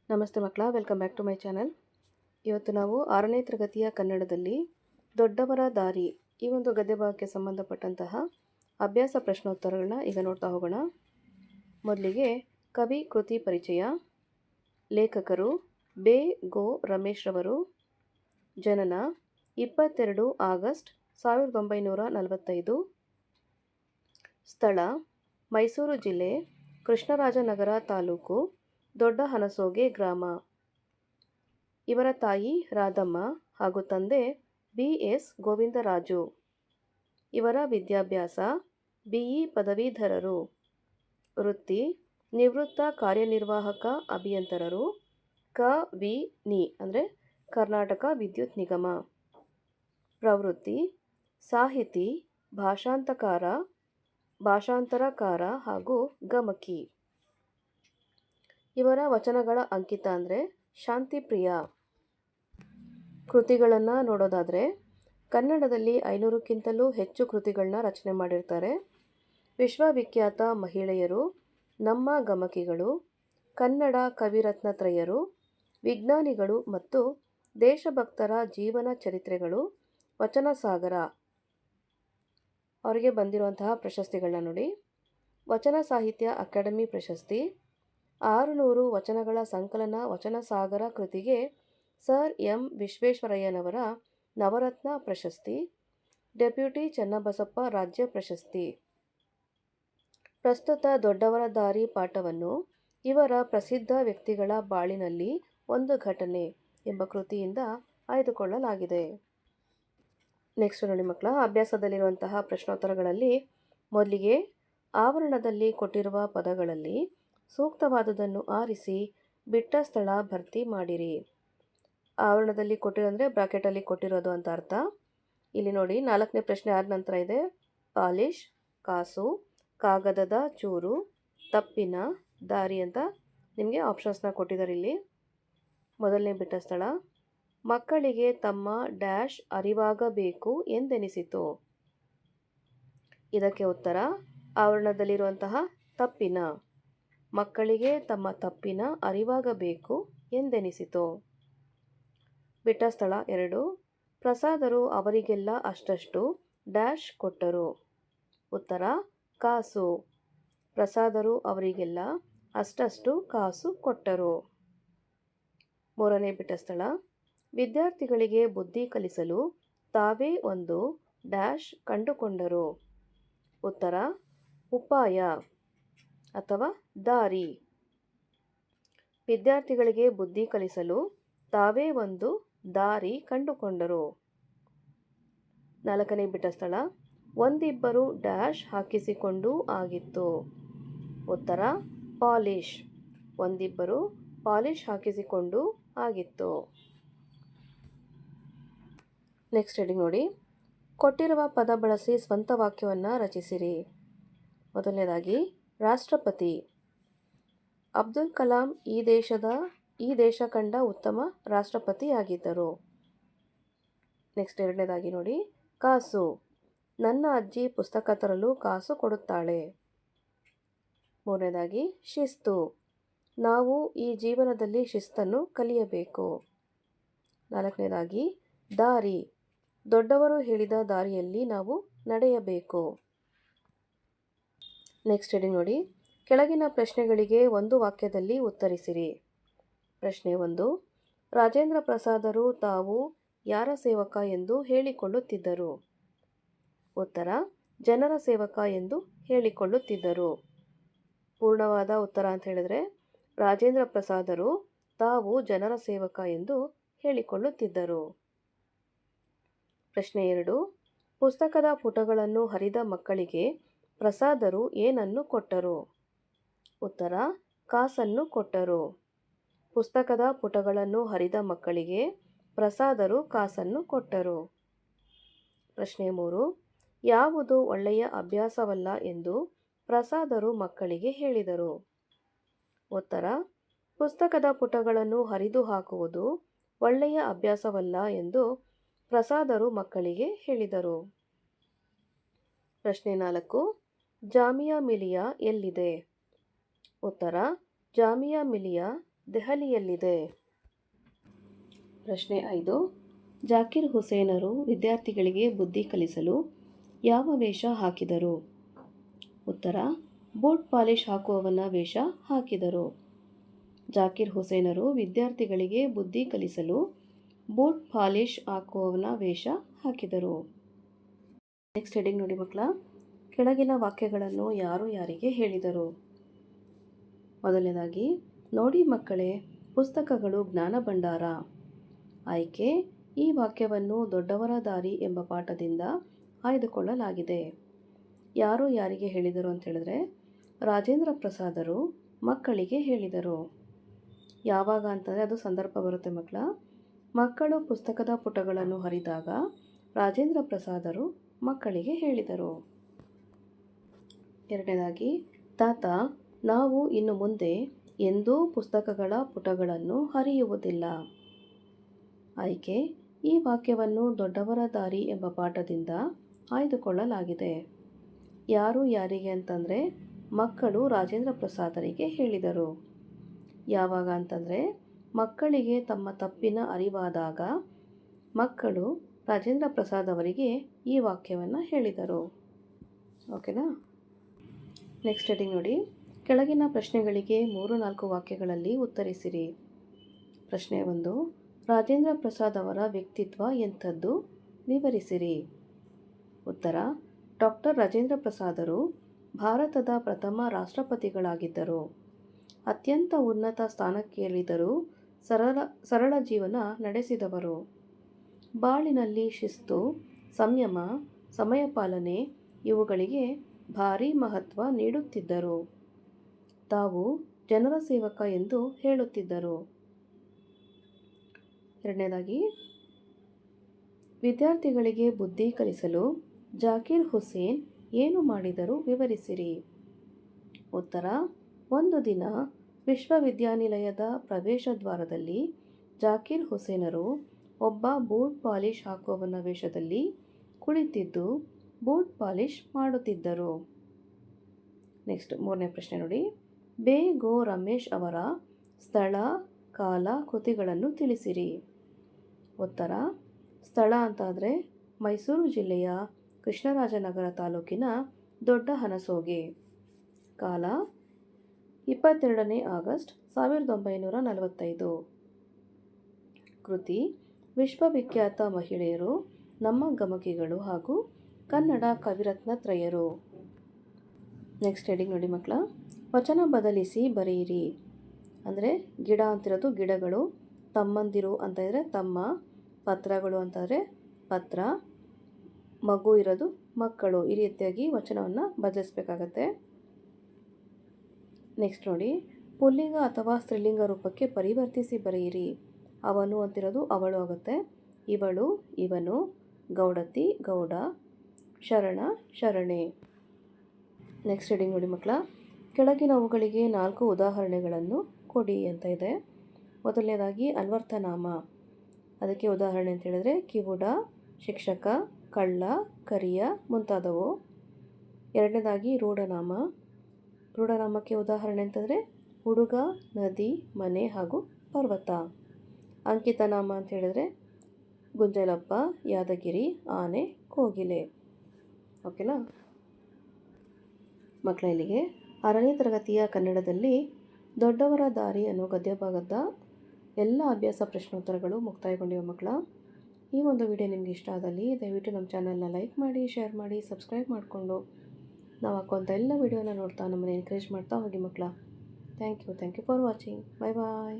ನಮಸ್ತೆ ಮಕ್ಕಳ, welcome back to my channel. ಇವತ್ತು ನಾವು 6ನೇ ತರಗತಿಯ ಕನ್ನಡದಲ್ಲಿ ದೊಡ್ಡವರ ದಾರಿ ಈ ಒಂದು ಗದ್ಯ ಭಾಗಕ್ಕೆ ಸಂಬಂಧಪಟ್ಟಂತಹ ಅಭ್ಯಾಸ ಪ್ರಶ್ನೋತ್ತರಗಳನ್ನ ಈಗ ನೋಡ್ತಾ ಹೋಗೋಣ. ಮೊದಲಿಗೆ ಕವಿ ಕೃತಿ ಪರಿಚಯ. ಲೇಖಕರು ಬೆ ಗೋ ರಮೇಶ್ ರವರು. ಜನನ 22 ಆಗಸ್ಟ್ 1945. ಸ್ಥಳ ಮೈಸೂರು ಜಿಲ್ಲೆ, ಕೃಷ್ಣರಾಜನಗರ ತಾಲೂಕು, ದೊಡ್ಡ ಹನಸೋಗೆ ಗ್ರಾಮ. ಇವರ ತಾಯಿ ರಾಧಮ್ಮ ಹಾಗೂ ತಂದೆ ಬಿ.ಎಸ್. ಗೋವಿಂದರಾಜು. ಇವರ ವಿದ್ಯಾಭ್ಯಾಸ BE ಪದವೀಧರರು. ವೃತ್ತಿ ನಿವೃತ್ತ ಕಾರ್ಯನಿರ್ವಾಹಕ ಅಭಿಯಂತರರು, ಕ.ವಿ.ನಿ. ಅಂದರೆ ಕರ್ನಾಟಕ ವಿದ್ಯುತ್ ನಿಗಮ. ಪ್ರವೃತ್ತಿ ಸಾಹಿತಿ, ಭಾಷಾಂತರಕಾರ ಹಾಗೂ ಗಮಕಿ. ಇವರ ವಚನಗಳ ಅಂಕಿತ ಅಂದರೆ ಶಾಂತಿಪ್ರಿಯ. ಕೃತಿಗಳನ್ನು ನೋಡೋದಾದರೆ ಕನ್ನಡದಲ್ಲಿ 500ಕ್ಕಿಂತಲೂ ಹೆಚ್ಚು ಕೃತಿಗಳನ್ನ ರಚನೆ ಮಾಡಿರ್ತಾರೆ. ವಿಶ್ವವಿಖ್ಯಾತ ಮಹಿಳೆಯರು, ನಮ್ಮ ಗಮಕಿಗಳು, ಕನ್ನಡ ಕವಿರತ್ನತ್ರಯರು, ವಿಜ್ಞಾನಿಗಳು ಮತ್ತು ದೇಶಭಕ್ತರ ಜೀವನ ಚರಿತ್ರೆಗಳು, ವಚನ ಸಾಗರ. ಅವರಿಗೆ ಬಂದಿರುವಂತಹ ಪ್ರಶಸ್ತಿಗಳನ್ನ ನೋಡಿ. ವಚನ ಸಾಹಿತ್ಯ ಅಕಾಡೆಮಿ ಪ್ರಶಸ್ತಿ, 600 ವಚನಗಳ ಸಂಕಲನ ವಚನ ಸಾಗರ ಕೃತಿಗೆ ಸರ್ ಎಂ ವಿಶ್ವೇಶ್ವರಯ್ಯನವರ ನವರತ್ನ ಪ್ರಶಸ್ತಿ, ಡೆಪ್ಯೂಟಿ ಚನ್ನಬಸಪ್ಪ ರಾಜ್ಯ ಪ್ರಶಸ್ತಿ. ಪ್ರಸ್ತುತ ದೊಡ್ಡವರ ದಾರಿ ಪಾಠವನ್ನು ಇವರ ಪ್ರಸಿದ್ಧ ವ್ಯಕ್ತಿಗಳ ಬಾಳಿನಲ್ಲಿ ಒಂದು ಘಟನೆ ಎಂಬ ಕೃತಿಯಿಂದ ಆಯ್ದುಕೊಳ್ಳಲಾಗಿದೆ. ನೆಕ್ಸ್ಟ್ ನೋಡಿ ಮಕ್ಕಳ, ಅಭ್ಯಾಸದಲ್ಲಿರುವಂತಹ ಪ್ರಶ್ನೋತ್ತರಗಳಲ್ಲಿ ಮೊದಲಿಗೆ ಆವರಣದಲ್ಲಿ ಕೊಟ್ಟಿರುವ ಪದಗಳಲ್ಲಿ ಸೂಕ್ತವಾದುದನ್ನು ಆರಿಸಿ ಬಿಟ್ಟ ಸ್ಥಳ ಭರ್ತಿ ಮಾಡಿರಿ. ಆವರಣದಲ್ಲಿ ಕೊಟ್ಟಿರೋ ಅಂದರೆ ಬ್ರಾಕೆಟಲ್ಲಿ ಕೊಟ್ಟಿರೋದು ಅಂತ ಅರ್ಥ. ಇಲ್ಲಿ ನೋಡಿ 4ನೇ ಪ್ರಶ್ನೆ ಆದ ನಂತರ ಇದೆ ಪಾಲಿಶ್, ಕಾಸು, ಕಾಗದದ ಚೂರು, ತಪ್ಪಿನ, ದಾರಿ ಅಂತ ನಿಮಗೆ ಆಪ್ಷನ್ಸ್ನ ಕೊಟ್ಟಿದ್ದಾರೆ. ಇಲ್ಲಿ ಮೊದಲನೇ ಬಿಟ್ಟ ಸ್ಥಳ, ಮಕ್ಕಳಿಗೆ ತಮ್ಮ ಡ್ಯಾಶ್ ಅರಿವಾಗಬೇಕು ಎಂದೆನಿಸಿತು. ಇದಕ್ಕೆ ಉತ್ತರ ಆವರಣದಲ್ಲಿರುವಂತಹ ತಪ್ಪಿನ. ಮಕ್ಕಳಿಗೆ ತಮ್ಮ ತಪ್ಪಿನ ಅರಿವಾಗಬೇಕು ಎಂದೆನಿಸಿತು. ಬಿಟ್ಟ ಸ್ಥಳ 2, ಪ್ರಸಾದರು ಅವರಿಗೆಲ್ಲ ಅಷ್ಟಷ್ಟು ಡ್ಯಾಶ್ ಕೊಟ್ಟರು. ಉತ್ತರ ಕಾಸು. ಪ್ರಸಾದರು ಅವರಿಗೆಲ್ಲ ಅಷ್ಟಷ್ಟು ಕಾಸು ಕೊಟ್ಟರು. ಮೂರನೇ ಬಿಟ್ಟ ಸ್ಥಳ, ವಿದ್ಯಾರ್ಥಿಗಳಿಗೆ ಬುದ್ಧಿ ಕಲಿಸಲು ತಾವೇ ಒಂದು ಡ್ಯಾಶ್ ಕಂಡುಕೊಂಡರು. ಉತ್ತರ ಉಪಾಯ ಅಥವಾ ದಾರಿ. ವಿದ್ಯಾರ್ಥಿಗಳಿಗೆ ಬುದ್ಧಿ ಕಲಿಸಲು ತಾವೇ ಒಂದು ದಾರಿ ಕಂಡುಕೊಂಡರು. 4ನೇ ಬಿಟ್ಟ ಸ್ಥಳ, ಒಂದಿಬ್ಬರು ಡ್ಯಾಶ್ ಹಾಕಿಸಿಕೊಂಡು ಆಗಿತ್ತು. ಉತ್ತರ ಪಾಲಿಶ್. ಒಂದಿಬ್ಬರು ಪಾಲಿಶ್ ಹಾಕಿಸಿಕೊಂಡು ಆಗಿತ್ತು. ನೆಕ್ಸ್ಟ್ ಹೆಡಿಂಗ್ ನೋಡಿ. ಕೊಟ್ಟಿರುವ ಪದ ಬಳಸಿ ಸ್ವಂತ ವಾಕ್ಯವನ್ನು ರಚಿಸಿರಿ. ಮೊದಲನೇದಾಗಿ ರಾಷ್ಟ್ರಪತಿ. ಅಬ್ದುಲ್ ಕಲಾಂ ಈ ದೇಶ ಕಂಡ ಉತ್ತಮ ರಾಷ್ಟ್ರಪತಿಯಾಗಿದ್ದರು. ನೆಕ್ಸ್ಟ್ ಎರಡನೇದಾಗಿ ನೋಡಿ, ಕಾಸು. ನನ್ನ ಅಜ್ಜಿ ಪುಸ್ತಕ ತರಲು ಕಾಸು ಕೊಡುತ್ತಾಳೆ. ಮೂರನೇದಾಗಿ ಶಿಸ್ತು. ನಾವು ಈ ಜೀವನದಲ್ಲಿ ಶಿಸ್ತನ್ನು ಕಲಿಯಬೇಕು. 4ನೇದಾಗಿ ದಾರಿ. ದೊಡ್ಡವರು ಹೇಳಿದ ದಾರಿಯಲ್ಲಿ ನಾವು ನಡೆಯಬೇಕು. ನೆಕ್ಸ್ಟ್ ಹೆಡಿಂಗ್ ನೋಡಿ. ಕೆಳಗಿನ ಪ್ರಶ್ನೆಗಳಿಗೆ ಒಂದು ವಾಕ್ಯದಲ್ಲಿ ಉತ್ತರಿಸಿರಿ. ಪ್ರಶ್ನೆ 1, ರಾಜೇಂದ್ರ ಪ್ರಸಾದರು ತಾವು ಯಾರ ಸೇವಕ ಎಂದು ಹೇಳಿಕೊಳ್ಳುತ್ತಿದ್ದರು. ಉತ್ತರ ಜನರ ಸೇವಕ ಎಂದು ಹೇಳಿಕೊಳ್ಳುತ್ತಿದ್ದರು. ಪೂರ್ಣವಾದ ಉತ್ತರ ಅಂತ ಹೇಳಿದ್ರೆ ರಾಜೇಂದ್ರ ಪ್ರಸಾದರು ತಾವು ಜನರ ಸೇವಕ ಎಂದು ಹೇಳಿಕೊಳ್ಳುತ್ತಿದ್ದರು. ಪ್ರಶ್ನೆ 2, ಪುಸ್ತಕದ ಪುಟಗಳನ್ನು ಹರಿದ ಮಕ್ಕಳಿಗೆ ಪ್ರಸಾದರು ಏನನ್ನು ಕೊಟ್ಟರು. ಉತ್ತರ ಕಾಸನ್ನು ಕೊಟ್ಟರು. ಪುಸ್ತಕದ ಪುಟಗಳನ್ನು ಹರಿದ ಮಕ್ಕಳಿಗೆ ಪ್ರಸಾದರು ಕಾಸನ್ನು ಕೊಟ್ಟರು. ಪ್ರಶ್ನೆ 3, ಯಾವುದು ಒಳ್ಳೆಯ ಅಭ್ಯಾಸವಲ್ಲ ಎಂದು ಪ್ರಸಾದರು ಮಕ್ಕಳಿಗೆ ಹೇಳಿದರು. ಉತ್ತರ ಪುಸ್ತಕದ ಪುಟಗಳನ್ನು ಹರಿದು ಹಾಕುವುದು ಒಳ್ಳೆಯ ಅಭ್ಯಾಸವಲ್ಲ ಎಂದು ಪ್ರಸಾದರು ಮಕ್ಕಳಿಗೆ ಹೇಳಿದರು. ಪ್ರಶ್ನೆ 4, ಜಾಮಿಯಾ ಮಿಲಿಯಾ ಎಲ್ಲಿದೆ. ಉತ್ತರ ಜಾಮಿಯಾ ಮಿಲಿಯಾ ದೆಹಲಿಯಲ್ಲಿದೆ. ಪ್ರಶ್ನೆ 5. ಜಾಕಿರ್ ಹುಸೇನರು ವಿದ್ಯಾರ್ಥಿಗಳಿಗೆ ಬುದ್ಧಿ ಕಲಿಸಲು ಯಾವ ವೇಷ ಹಾಕಿದರು? ಉತ್ತರ: ಬೂಟ್ ಪಾಲಿಶ್ ಹಾಕುವವನ ವೇಷ ಹಾಕಿದರು. ಜಾಕಿರ್ ಹುಸೇನರು ವಿದ್ಯಾರ್ಥಿಗಳಿಗೆ ಬುದ್ಧಿ ಕಲಿಸಲು ಬೂಟ್ ಪಾಲಿಶ್ ಹಾಕುವವನ ವೇಷ ಹಾಕಿದರು. ನೆಕ್ಸ್ಟ್ ಹೆಡಿಂಗ್ ನೋಡಿ ಮಕ್ಕಳ. ಕೆಳಗಿನ ವಾಕ್ಯಗಳನ್ನು ಯಾರು ಯಾರಿಗೆ ಹೇಳಿದರು? ಮೊದಲನೇದಾಗಿ, ನೋಡಿ ಮಕ್ಕಳೇ, ಪುಸ್ತಕಗಳು ಜ್ಞಾನ ಭಂಡಾರ. ಆಯ್ಕೆ: ಈ ವಾಕ್ಯವನ್ನು ದೊಡ್ಡವರ ದಾರಿ ಎಂಬ ಪಾಠದಿಂದ ಆಯ್ದುಕೊಳ್ಳಲಾಗಿದೆ. ಯಾರು ಯಾರಿಗೆ ಹೇಳಿದರು ಅಂತ ಹೇಳಿದ್ರೆ, ರಾಜೇಂದ್ರ ಪ್ರಸಾದರು ಮಕ್ಕಳಿಗೆ ಹೇಳಿದರು. ಯಾವಾಗ ಅಂತಂದರೆ ಅದು ಸಂದರ್ಭ ಬರುತ್ತೆ ಮಕ್ಕಳ. ಮಕ್ಕಳು ಪುಸ್ತಕದ ಪುಟಗಳನ್ನು ಹರಿದಾಗ ರಾಜೇಂದ್ರ ಪ್ರಸಾದರು ಮಕ್ಕಳಿಗೆ ಹೇಳಿದರು. ಎರಡನೇದಾಗಿ, ತಾತ, ನಾವು ಇನ್ನು ಮುಂದೆ ಎಂದೂ ಪುಸ್ತಕಗಳ ಪುಟಗಳನ್ನು ಹರಿಯುವುದಿಲ್ಲ. ಆಯ್ಕೆ: ಈ ವಾಕ್ಯವನ್ನು ದೊಡ್ಡವರ ದಾರಿ ಎಂಬ ಪಾಠದಿಂದ ಆಯ್ದುಕೊಳ್ಳಲಾಗಿದೆ. ಯಾರು ಯಾರಿಗೆ ಅಂತಂದರೆ, ಮಕ್ಕಳು ರಾಜೇಂದ್ರ ಪ್ರಸಾದರಿಗೆ ಹೇಳಿದರು. ಯಾವಾಗ ಅಂತಂದರೆ, ಮಕ್ಕಳಿಗೆ ತಮ್ಮ ತಪ್ಪಿನ ಅರಿವಾದಾಗ ಮಕ್ಕಳು ರಾಜೇಂದ್ರ ಪ್ರಸಾದ್ ಅವರಿಗೆ ಈ ವಾಕ್ಯವನ್ನು ಹೇಳಿದರು. ಓಕೆನಾ? ನೆಕ್ಸ್ಟ್ ಹೆಡಿಂಗ್ ನೋಡಿ. ಕೆಳಗಿನ ಪ್ರಶ್ನೆಗಳಿಗೆ 3-4 ವಾಕ್ಯಗಳಲ್ಲಿ ಉತ್ತರಿಸಿರಿ. ಪ್ರಶ್ನೆ 1. ರಾಜೇಂದ್ರ ಪ್ರಸಾದ್ ಅವರ ವ್ಯಕ್ತಿತ್ವ ಎಂಥದ್ದು? ವಿವರಿಸಿರಿ. ಉತ್ತರ: ಡಾಕ್ಟರ್ ರಾಜೇಂದ್ರ ಪ್ರಸಾದರು ಭಾರತದ ಪ್ರಥಮ ರಾಷ್ಟ್ರಪತಿಗಳಾಗಿದ್ದರು. ಅತ್ಯಂತ ಉನ್ನತ ಸ್ಥಾನಕ್ಕೇರಿದರೂ ಸರಳ ಜೀವನ ನಡೆಸಿದವರು. ಬಾಳಿನಲ್ಲಿ ಶಿಸ್ತು, ಸಂಯಮ, ಸಮಯ ಪಾಲನೆ ಇವುಗಳಿಗೆ ಭಾರೀ ಮಹತ್ವ ನೀಡುತ್ತಿದ್ದರು. ತಾವು ಜನರ ಸೇವಕ ಎಂದು ಹೇಳುತ್ತಿದ್ದರು. ಎರಡನೇದಾಗಿ, ವಿದ್ಯಾರ್ಥಿಗಳಿಗೆ ಬುದ್ಧಿ ಕಲಿಸಲು ಜಾಕಿರ್ ಹುಸೇನ್ ಏನು ಮಾಡಿದರು? ವಿವರಿಸಿರಿ. ಉತ್ತರ: ಒಂದು ದಿನ ವಿಶ್ವವಿದ್ಯಾನಿಲಯದ ಪ್ರವೇಶ ದ್ವಾರದಲ್ಲಿ ಜಾಕಿರ್ ಹುಸೇನರು ಒಬ್ಬ ಬೂಟ್ ಪಾಲಿಶ್ ಹಾಕುವವನ ವೇಷದಲ್ಲಿ ಕುಳಿತಿದ್ದು ಬೂಟ್ ಪಾಲಿಶ್ ಮಾಡುತ್ತಿದ್ದರು. ನೆಕ್ಸ್ಟ್ 3ನೇ ಪ್ರಶ್ನೆ ನೋಡಿ. ಬೆ. ಗೋ. ರಮೇಶ್ ಅವರ ಸ್ಥಳ, ಕಾಲ, ಕೃತಿಗಳನ್ನು ತಿಳಿಸಿರಿ. ಉತ್ತರ: ಸ್ಥಳ ಅಂತಾದರೆ ಮೈಸೂರು ಜಿಲ್ಲೆಯ ಕೃಷ್ಣರಾಜನಗರ ತಾಲೂಕಿನ ದೊಡ್ಡ ಹನಸೋಗೆ. ಕಾಲ: 22ನೇ ಆಗಸ್ಟ್ 1945. ಕೃತಿ: ವಿಶ್ವವಿಖ್ಯಾತ ಮಹಿಳೆಯರು, ನಮ್ಮ ಗಮಕಿಗಳು ಹಾಗೂ ಕನ್ನಡ ಕವಿರತ್ನ ತ್ರಯರು. ನೆಕ್ಸ್ಟ್ ಹೆಡಿಂಗ್ ನೋಡಿ ಮಕ್ಕಳ. ವಚನ ಬದಲಿಸಿ ಬರೆಯಿರಿ. ಅಂದರೆ ಗಿಡ ಅಂತಿರೋದು ಗಿಡಗಳು, ತಮ್ಮಂದಿರು ಅಂತ ಇದ್ದರೆ ತಮ್ಮ, ಪತ್ರಗಳು ಅಂತಂದರೆ ಪತ್ರ, ಮಗು ಇರೋದು ಮಕ್ಕಳು. ಈ ರೀತಿಯಾಗಿ ವಚನವನ್ನು ಬದಲಿಸಬೇಕಾಗತ್ತೆ. ನೆಕ್ಸ್ಟ್ ನೋಡಿ. ಪುಲ್ಲಿಂಗ ಅಥವಾ ಸ್ತ್ರೀಲಿಂಗ ರೂಪಕ್ಕೆ ಪರಿವರ್ತಿಸಿ ಬರೆಯಿರಿ. ಅವನು ಅಂತಿರೋದು ಅವಳು ಆಗುತ್ತೆ. ಇವಳು, ಇವನು, ಗೌಡತಿ, ಗೌಡ, ಶರಣ, ಶರಣೆ. ನೆಕ್ಸ್ಟ್ ಹೆಡಿಂಗ್ ನೋಡಿ ಮಕ್ಕಳ. ಕೆಳಗಿನವುಗಳಿಗೆ 4 ಉದಾಹರಣೆಗಳನ್ನು ಕೊಡಿ ಅಂತ ಇದೆ. ಮೊದಲನೇದಾಗಿ ಅನ್ವರ್ಥನಾಮ. ಅದಕ್ಕೆ ಉದಾಹರಣೆ ಅಂತ ಹೇಳಿದ್ರೆ ಕಿವುಡ, ಶಿಕ್ಷಕ, ಕಳ್ಳ, ಕರಿಯ ಮುಂತಾದವು. ಎರಡನೇದಾಗಿ ರೂಢನಾಮ. ರೂಢನಾಮಕ್ಕೆ ಉದಾಹರಣೆ ಅಂತಂದರೆ ಹುಡುಗ, ನದಿ, ಮನೆ ಹಾಗೂ ಪರ್ವತ. ಅಂಕಿತನಾಮ ಅಂತ ಹೇಳಿದ್ರೆ ಗುಂಜಲಪ್ಪ, ಯಾದಗಿರಿ, ಆನೆ, ಕೋಗಿಲೆ. ಓಕೆನಾ ಮಕ್ಕಳ? ಇಲ್ಲಿಗೆ 6ನೇ ತರಗತಿಯ ಕನ್ನಡದಲ್ಲಿ ದೊಡ್ಡವರ ದಾರಿ ಅನ್ನೋ ಗದ್ಯಭಾಗದ ಎಲ್ಲ ಅಭ್ಯಾಸ ಪ್ರಶ್ನೋತ್ತರಗಳು ಮುಕ್ತಾಯಗೊಂಡಿವೆ ಮಕ್ಕಳ. ಈ ಒಂದು ವಿಡಿಯೋ ನಿಮಗೆ ಇಷ್ಟ ಆದಲ್ಲಿ ದಯವಿಟ್ಟು ನಮ್ಮ ಚಾನಲ್ನ ಲೈಕ್ ಮಾಡಿ, ಶೇರ್ ಮಾಡಿ, ಸಬ್ಸ್ಕ್ರೈಬ್ ಮಾಡಿಕೊಂಡು ನಾವು ಹಾಕುವಂಥ ಎಲ್ಲ ವಿಡಿಯೋನ ನೋಡ್ತಾ ನಮ್ಮನ್ನು ಎನ್ಕರೇಜ್ ಮಾಡ್ತಾ ಹೋಗಿ ಮಕ್ಕಳ. Thank you for watching. Bye bye.